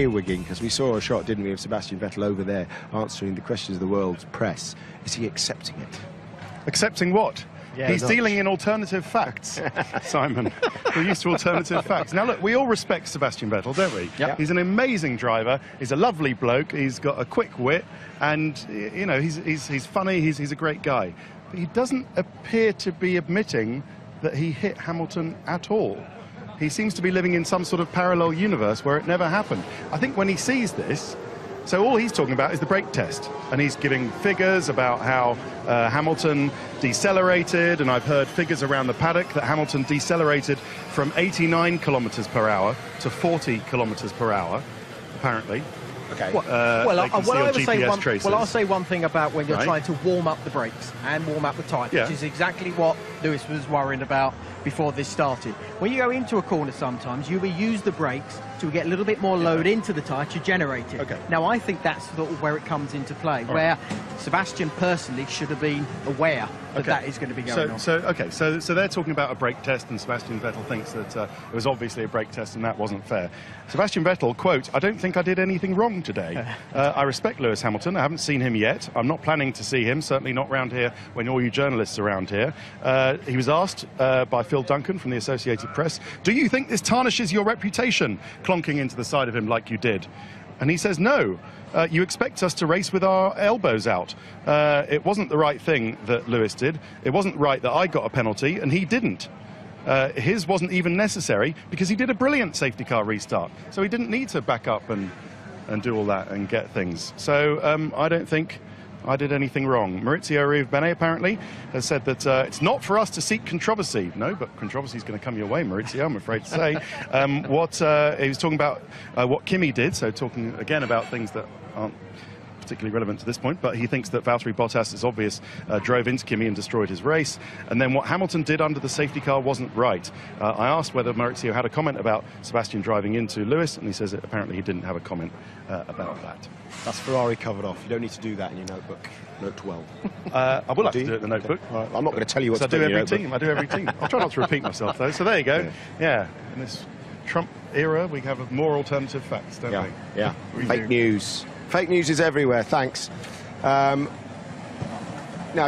earwigging, because we saw a shot, didn't we, of Sebastian Vettel over there answering the questions of the world's press. Is he accepting it? Accepting what? Yeah, he's dealing in alternative facts, Simon. We're used to alternative facts. Now, look, we all respect Sebastian Vettel, don't we? Yep. He's an amazing driver. He's a lovely bloke. He's got a quick wit. And, you know, he's funny. He's a great guy. But he doesn't appear to be admitting that he hit Hamilton at all. He seems to be living in some sort of parallel universe where it never happened. I think when he sees this, so all he's talking about is the brake test, and he's giving figures about how Hamilton decelerated, and I've heard figures around the paddock that Hamilton decelerated from 89 kilometres per hour to 40 kilometres per hour, apparently. Okay. I'll say one thing about when you're trying to warm up the brakes and warm up the tyre, which is exactly what Lewis was worrying about before this started. When you go into a corner sometimes, you will use the brakes to get a little bit more load into the tyre to generate it. Okay. Now, I think that's sort of where it comes into play, where Sebastian personally should have been aware that that is going to be going on. So they're talking about a brake test, and Sebastian Vettel thinks that it was obviously a brake test and that wasn't fair. Sebastian Vettel, quote, "I don't think I did anything wrong today. I respect Lewis Hamilton. I haven't seen him yet. I'm not planning to see him, certainly not round here when all you journalists are around here." He was asked by Phil Duncan from the Associated Press, "Do you think this tarnishes your reputation, clonking into the side of him like you did?" And he says, "No. You expect us to race with our elbows out. It wasn't the right thing that Lewis did. It wasn't right that I got a penalty and he didn't. His wasn't even necessary because he did a brilliant safety car restart. So he didn't need to back up and do all that and get things. So I don't think I did anything wrong." Maurizio Arrivabene apparently has said that it's not for us to seek controversy. No, but controversy is going to come your way, Maurizio, I'm afraid to say. He was talking about what Kimi did, so talking again about things that aren't particularly relevant to this point, but he thinks that Valtteri Bottas, it's obvious, drove into Kimi and destroyed his race. And then what Hamilton did under the safety car wasn't right. I asked whether Maurizio had a comment about Sebastian driving into Lewis, and he says that apparently he didn't have a comment about that. That's Ferrari covered off. You don't need to do that in your notebook. Note 12. I will have to do it in the notebook. Okay. Right. I'm not going to tell you what to do every team. I do every team. I'll try not to repeat myself, though. So there you go. Yeah. In this Trump era, we have more alternative facts, don't we? Yeah. Fake news. Fake news is everywhere, thanks. Now,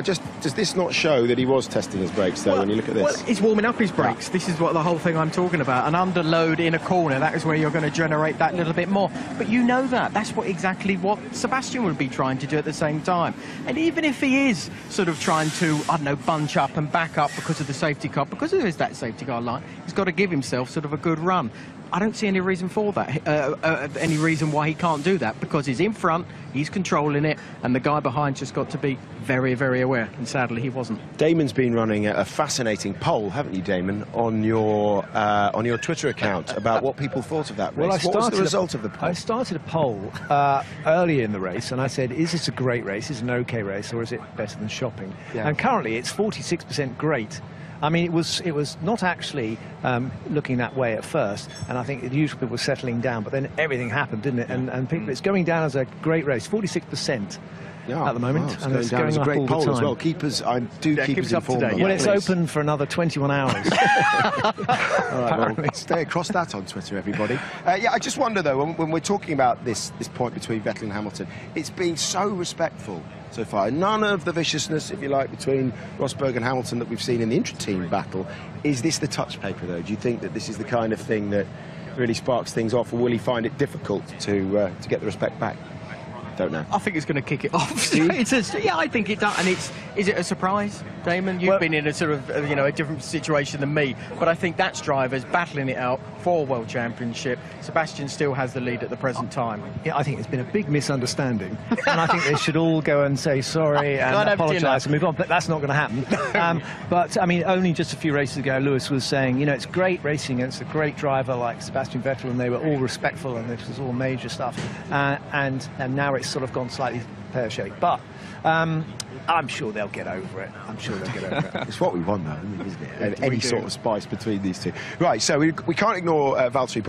does this not show that he was testing his brakes, though, when you look at this? Well, he's warming up his brakes. Yeah. This is what the whole thing I'm talking about. An underload in a corner, that is where you're going to generate that little bit more. But you know that. That's exactly what Sebastian would be trying to do at the same time. And even if he is sort of trying to, I don't know, bunch up and back up because of the safety car, because there is that safety car line, he's got to give himself sort of a good run. I don't see any reason for that, any reason why he can't do that, because he's in front, he's controlling it, and the guy behind just got to be very, very aware, and sadly he wasn't. Damon's been running a fascinating poll, haven't you, Damon, on your Twitter account about what people thought of that race. Well, what was the result of the poll? I started a poll earlier in the race, and I said, is this a great race, is it an okay race, or is it better than shopping? Yeah. And currently it's 46% great. I mean, it was not actually looking that way at first, and I think the usual people were settling down, but then everything happened, didn't it? And people, it's going down as a great race, 46% at the moment, and it's going up all the time. As well. Keepers, I do keep us informed. Well, it's open for another 21 hours. All right, well, stay across that on Twitter, everybody. Yeah, I just wonder, though, when we're talking about this point between Vettel and Hamilton, it's been so respectful so far. None of the viciousness, if you like, between Rosberg and Hamilton that we've seen in the intra-team battle. Is this the touch paper, though? Do you think that this is the kind of thing that really sparks things off, or will he find it difficult to get the respect back? Don't know. I think it's going to kick it off. Yeah, I think it does. And is it a surprise, Damon? You've been in a sort of, a different situation than me. But I think that's drivers battling it out for a World Championship. Sebastian still has the lead at the present time. Yeah, I think there's been a big misunderstanding. And I think they should all go and say sorry and apologise and move on. But that's not going to happen. But, I mean, only just a few races ago, Lewis was saying, it's great racing against a great driver like Sebastian Vettel, and they were all respectful, and this was all major stuff. And now it's sort of gone slightly pear-shaped, but I'm sure they'll get over it. I'm sure they'll get over it. It's what we want, though, isn't it? Any sort of spice between these two. Right, so we can't ignore Valtteri